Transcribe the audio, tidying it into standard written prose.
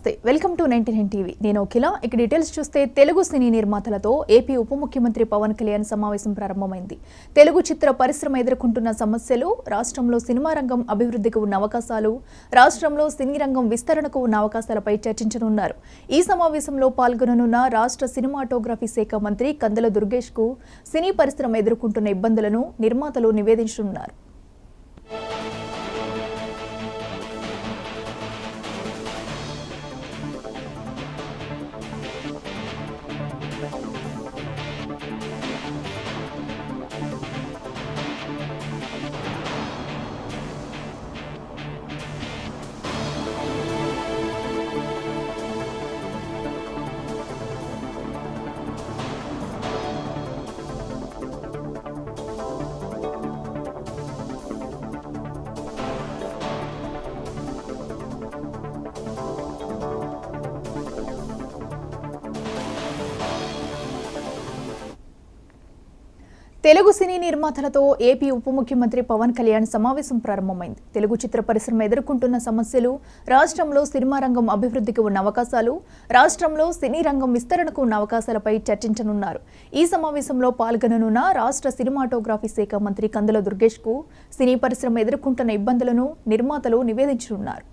నమస్తే welcome to 99 TV నేను అఖిల ఇక డీటెయిల్స్ చూస్తే తెలుగు సినీ నిర్మాతలతో ఏపీ ఉప ముఖ్యమంత్రి పవన్ కళ్యాణ్ సమావేశం ప్రారంభమైంది. తెలుగు చిత్ర పరిశ్రమ ఎదుర్కొంటున్న సమస్యలు, రాష్ట్రంలో సినిమా రంగం అభివృద్ధికి ఉన్న అవకాశాలు, రాష్ట్రంలో సినీ రంగం విస్తరణకు ఉన్న అవకాశాలపై చర్చించనున్నారు. ఈ సమావేశంలో పాల్గొననున్న రాష్ట్ర సినిమాటోగ్రఫీ శాఖ మంత్రి కందుల దుర్గేష్ కు సినీ పరిశ్రమ ఎదుర్కొంటున్న ఇబ్బందులను నిర్మాతలు నివేదించనున్నారు. తెలుగు సినీ నిర్మాతలతో ఏపీ ఉప ముఖ్యమంత్రి పవన్ కళ్యాణ్ సమావేశం ప్రారంభమైంది. తెలుగు చిత్ర పరిశ్రమ ఎదుర్కొంటున్న సమస్యలు, రాష్ట్రంలో సినిమా రంగం అభివృద్ధికి ఉన్న అవకాశాలు, రాష్ట్రంలో సినీ రంగం విస్తరణకు ఉన్న అవకాశాలపై చర్చించనున్నారు. ఈ సమావేశంలో పాల్గొననున్న రాష్ట్ర సినిమాటోగ్రఫీ శాఖ మంత్రి కందుల దుర్గేష్ కు సినీ పరిశ్రమ ఎదుర్కొంటున్న ఇబ్బందులను నిర్మాతలు నివేదించనున్నారు.